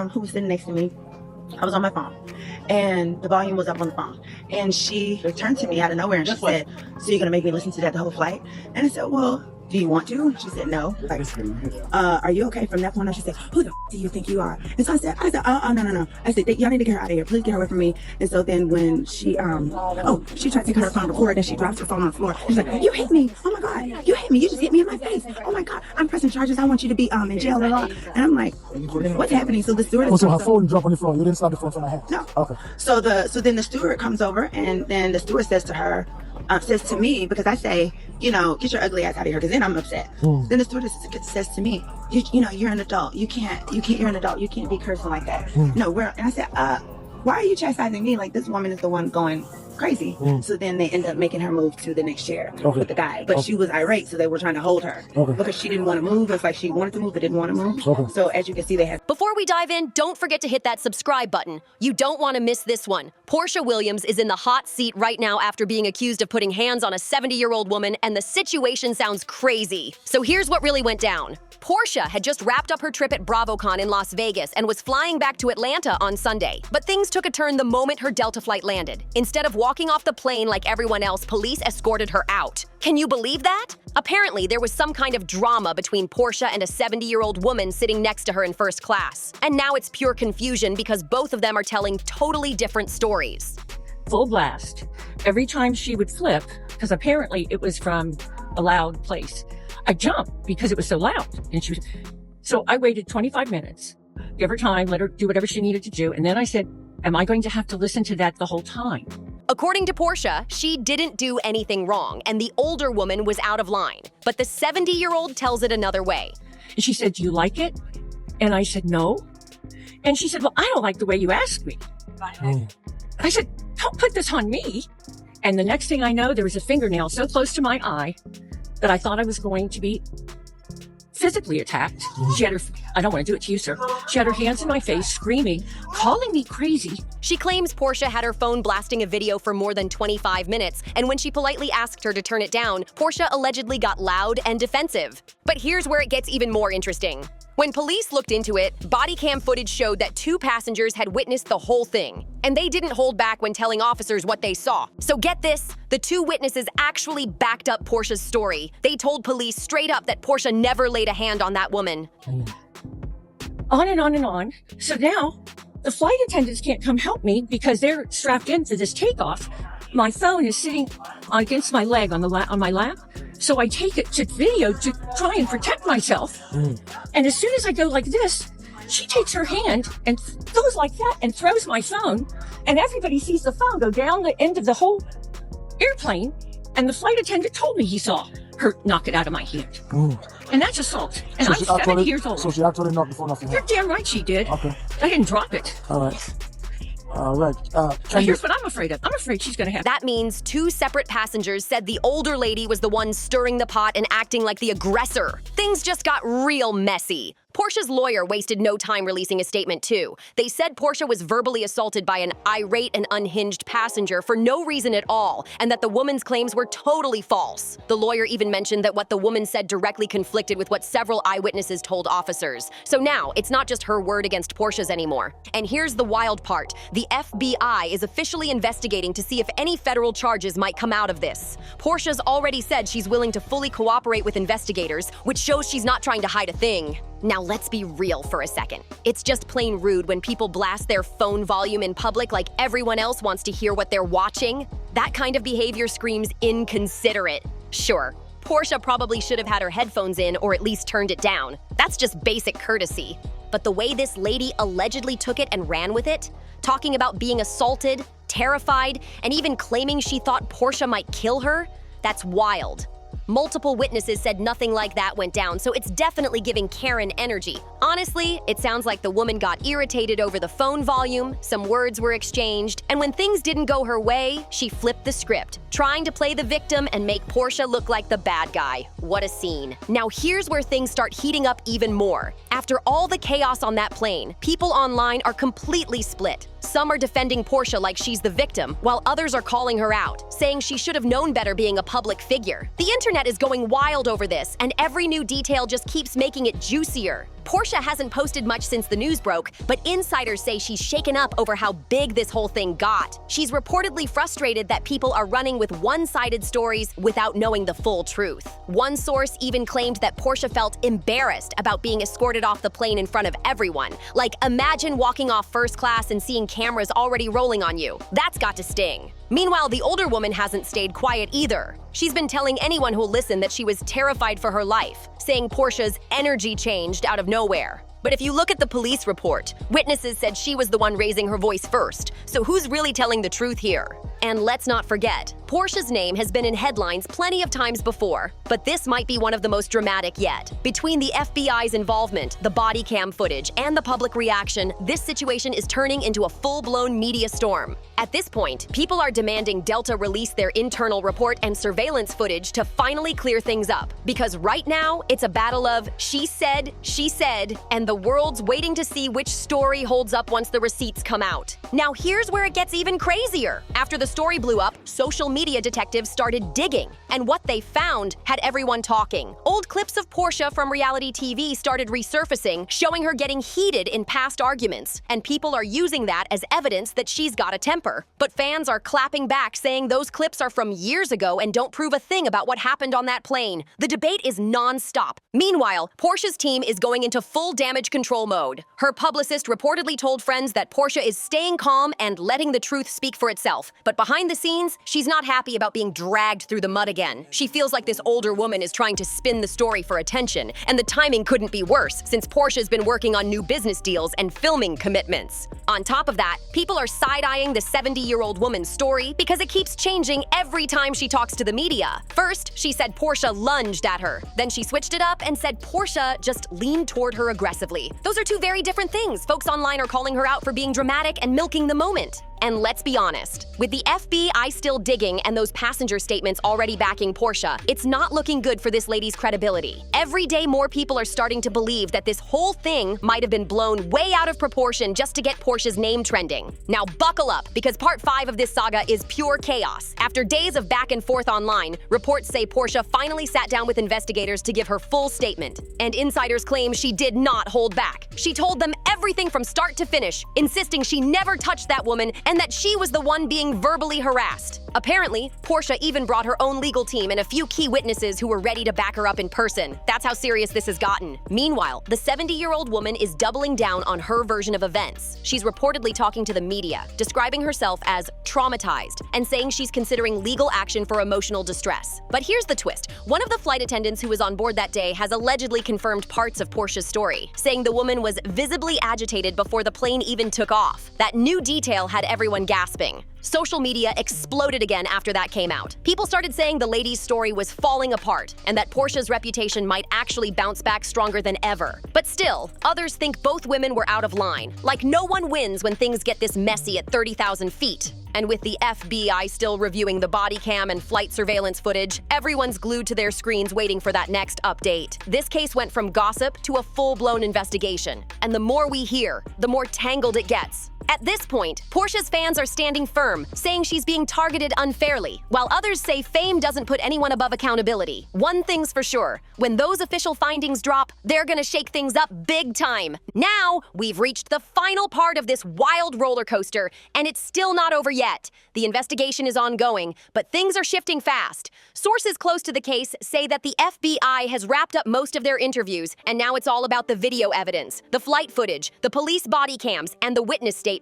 who was sitting next to me, I was on my phone, and the volume was up on the phone. And she turned to me out of nowhere and she said, "So you're gonna make me listen to that the whole flight?" And I said, "Well, do you want to?" She said, "No." Like, "Are you okay?" From that point on, she said, "Who the do you think you are?" And so I said, no. I said, "Y'all need to get her out of here. Please get her away from me." And so then when she, she tried to take her phone to record, and she drops her phone on the floor. She's like, "You hit me. Oh my God. You hit me. You just hit me in my face. Oh my God. I'm pressing charges. I want you to be in jail." And I'm like, "What's happening?" So the steward. So her phone dropped on the floor. You didn't stop the phone from her hand? No. Okay. So then the steward comes over, and then the steward says to her, says to me, because I say, "Get your ugly ass out of here," because then I'm upset. Then the stewardess says to me, "You're an adult. You're an adult. You can't be cursing like that." No, and I said, "Why are you chastising me? Like, this woman is the one going crazy." So then they end up making her move to the next chair with the guy. But she was irate, so they were trying to hold her because she didn't want to move. It's like she wanted to move but didn't want to move. So as you can see, they had. Before we dive in, don't forget to hit that subscribe button. You don't want to miss this one. Porsha Williams is in the hot seat right now after being accused of putting hands on a 70-year-old woman, and the situation sounds crazy. So here's what really went down. Porsha had just wrapped up her trip at BravoCon in Las Vegas and was flying back to Atlanta on Sunday. But things took a turn the moment her Delta flight landed. Instead of walking off the plane like everyone else, police escorted her out. Can you believe that? Apparently, there was some kind of drama between Porsha and a 70-year-old woman sitting next to her in first class. And now it's pure confusion because both of them are telling totally different stories. Full blast. Every time she would flip, because apparently it was from a loud place, I jumped because it was so loud. So I waited 25 minutes, give her time, let her do whatever she needed to do. And then I said, "Am I going to have to listen to that the whole time?" According to Porsha, she didn't do anything wrong, and the older woman was out of line. But the 70-year-old tells it another way. And she said, "Do you like it?" And I said, "No." And she said, "Well, I don't like the way you asked me." I said, "Don't put this on me." And the next thing I know, there was a fingernail so close to my eye that I thought I was going to be physically attacked. She had I don't want to do it to you, sir. She had her hands in my face, screaming, calling me crazy. She claims Porsha had her phone blasting a video for more than 25 minutes, and when she politely asked her to turn it down, Porsha allegedly got loud and defensive. But here's where it gets even more interesting. When police looked into it, body cam footage showed that 2 passengers had witnessed the whole thing, and they didn't hold back when telling officers what they saw. So get this, the 2 witnesses actually backed up Porsha's story. They told police straight up that Porsha never laid a hand on that woman. On and on and on. So now, the flight attendants can't come help me because they're strapped in for this takeoff. My phone is sitting against my leg on my lap. So I take it to video to try and protect myself. And as soon as I go like this, she takes her hand and goes like that and throws my phone. And everybody sees the phone go down the end of the whole airplane. And the flight attendant told me he saw her knock it out of my hand. And that's assault. And I'm 70 years old. So she actually knocked the phone off your hand? You're damn right she did. Okay. I didn't drop it. All right. All right. Here's what I'm afraid of. I'm afraid she's going to have... That means 2 separate passengers said the older lady was the one stirring the pot and acting like the aggressor. Things just got real messy. Porsha's lawyer wasted no time releasing a statement too. They said Porsha was verbally assaulted by an irate and unhinged passenger for no reason at all, and that the woman's claims were totally false. The lawyer even mentioned that what the woman said directly conflicted with what several eyewitnesses told officers. So now, it's not just her word against Porsha's anymore. And here's the wild part. The FBI is officially investigating to see if any federal charges might come out of this. Porsha's already said she's willing to fully cooperate with investigators, which shows she's not trying to hide a thing. Now let's be real for a second. It's just plain rude when people blast their phone volume in public like everyone else wants to hear what they're watching. That kind of behavior screams inconsiderate. Sure, Porsha probably should have had her headphones in or at least turned it down. That's just basic courtesy. But the way this lady allegedly took it and ran with it, talking about being assaulted, terrified, and even claiming she thought Porsha might kill her, that's wild. Multiple witnesses said nothing like that went down, so it's definitely giving Karen energy. Honestly, it sounds like the woman got irritated over the phone volume, some words were exchanged, and when things didn't go her way, she flipped the script, trying to play the victim and make Porsha look like the bad guy. What a scene. Now here's where things start heating up even more. After all the chaos on that plane, people online are completely split. Some are defending Porsha like she's the victim, while others are calling her out, saying she should have known better being a public figure. The internet is going wild over this, and every new detail just keeps making it juicier. Porsha hasn't posted much since the news broke, but insiders say she's shaken up over how big this whole thing got. She's reportedly frustrated that people are running with one-sided stories without knowing the full truth. One source even claimed that Porsha felt embarrassed about being escorted off the plane in front of everyone. Like, imagine walking off first class and seeing cameras already rolling on you. That's got to sting. Meanwhile, the older woman hasn't stayed quiet either. She's been telling anyone who'll listen that she was terrified for her life, saying Porsha's energy changed out of nowhere. But if you look at the police report, witnesses said she was the one raising her voice first. So who's really telling the truth here? And let's not forget, Porsha's name has been in headlines plenty of times before, but this might be one of the most dramatic yet. Between the FBI's involvement, the body cam footage, and the public reaction, this situation is turning into a full-blown media storm. At this point, people are demanding Delta release their internal report and surveillance footage to finally clear things up. Because right now, it's a battle of she said, and the world's waiting to see which story holds up once the receipts come out. Now here's where it gets even crazier. After the story blew up, social media detectives started digging, and what they found had everyone talking. Old clips of Porsha from reality TV started resurfacing, showing her getting heated in past arguments, and people are using that as evidence that she's got a temper. But fans are clapping back, saying those clips are from years ago and don't prove a thing about what happened on that plane. The debate is non-stop. Meanwhile, Porsha's team is going into full damage control mode. Her publicist reportedly told friends that Porsha is staying calm and letting the truth speak for itself. But behind the scenes, she's not happy about being dragged through the mud again. She feels like this older woman is trying to spin the story for attention, and the timing couldn't be worse since Porsha's been working on new business deals and filming commitments. On top of that, people are side-eyeing the 70-year-old woman's story because it keeps changing every time she talks to the media. First, she said Porsha lunged at her. Then she switched it up and said Porsha just leaned toward her aggressively. Those are two very different things. Folks online are calling her out for being dramatic and milking the moment. And let's be honest, with the FBI still digging and those passenger statements already backing Porsha, it's not looking good for this lady's credibility. Every day more people are starting to believe that this whole thing might have been blown way out of proportion just to get Porsha's name trending. Now buckle up, because part 5 of this saga is pure chaos. After days of back and forth online, reports say Porsha finally sat down with investigators to give her full statement. And insiders claim she did not hold back. She told them everything from start to finish, insisting she never touched that woman and that she was the one being verbally harassed. Apparently, Porsha even brought her own legal team and a few key witnesses who were ready to back her up in person. That's how serious this has gotten. Meanwhile, the 70-year-old woman is doubling down on her version of events. She's reportedly talking to the media, describing herself as traumatized and saying she's considering legal action for emotional distress. But here's the twist. One of the flight attendants who was on board that day has allegedly confirmed parts of Porsha's story, saying the woman was visibly agitated before the plane even took off. That new detail had everyone gasping. Social media exploded again after that came out. People started saying the lady's story was falling apart and that Porsha's reputation might actually bounce back stronger than ever. But still, others think both women were out of line. Like, no one wins when things get this messy at 30,000 feet. And with the FBI still reviewing the body cam and flight surveillance footage, everyone's glued to their screens waiting for that next update. This case went from gossip to a full-blown investigation. And the more we hear, the more tangled it gets. At this point, Porsha's fans are standing firm, saying she's being targeted unfairly, while others say fame doesn't put anyone above accountability. One thing's for sure, when those official findings drop, they're gonna shake things up big time. Now, we've reached the final part of this wild roller coaster, and it's still not over yet. The investigation is ongoing, but things are shifting fast. Sources close to the case say that the FBI has wrapped up most of their interviews, and now it's all about the video evidence, the flight footage, the police body cams, and the witness statements.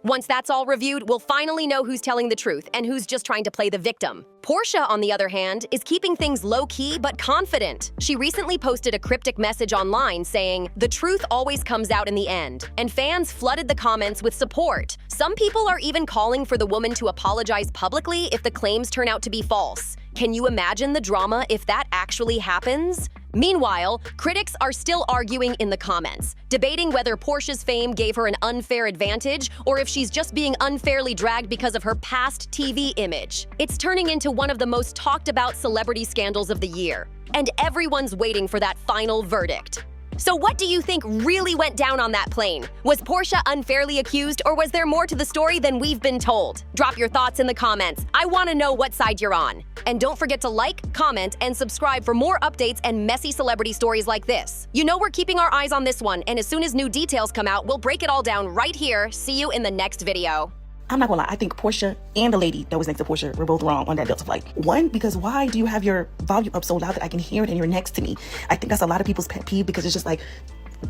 Once that's all reviewed, we'll finally know who's telling the truth and who's just trying to play the victim. Porsha, on the other hand, is keeping things low-key but confident. She recently posted a cryptic message online saying, "The truth always comes out in the end," and fans flooded the comments with support. Some people are even calling for the woman to apologize publicly if the claims turn out to be false. Can you imagine the drama if that actually happens? Meanwhile, critics are still arguing in the comments, debating whether Porsha's fame gave her an unfair advantage or if she's just being unfairly dragged because of her past TV image. It's turning into one of the most talked about celebrity scandals of the year, and everyone's waiting for that final verdict. So what do you think really went down on that plane? Was Porsha unfairly accused, or was there more to the story than we've been told? Drop your thoughts in the comments. I want to know what side you're on. And don't forget to like, comment, and subscribe for more updates and messy celebrity stories like this. You know we're keeping our eyes on this one, and as soon as new details come out, we'll break it all down right here. See you in the next video. I'm not gonna lie, I think Porsha and the lady that was next to Porsha were both wrong on that Delta flight. One, because why do you have your volume up so loud that I can hear it and you're next to me? I think that's a lot of people's pet peeve, because it's just like,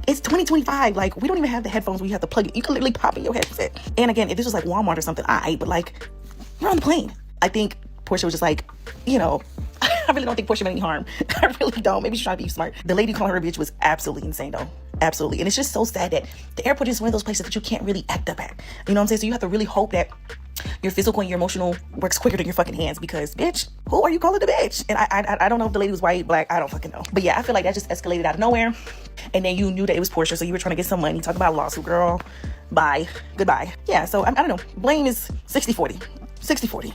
it's 2025. Like, we don't even have the headphones where you have to plug it. You can literally pop in your headset. And again, if this was like Walmart or something, but like, we're on the plane. I think Porsha was just like, you know, I really don't think Porsha meant any harm. I really don't. Maybe she's trying to be smart. The lady calling her a bitch was absolutely insane though. Absolutely. And it's just so sad that the airport is one of those places that you can't really act up at. You know what I'm saying? So you have to really hope that your physical and your emotional works quicker than your fucking hands, because bitch, who are you calling a bitch? And I don't know if the lady was white, black, I don't fucking know. But yeah, I feel like that just escalated out of nowhere. And then you knew that it was Porsha, so you were trying to get some money. Talk about a lawsuit, girl. Bye. Goodbye. Yeah, so I don't know. Blame is 60-40. 60-40.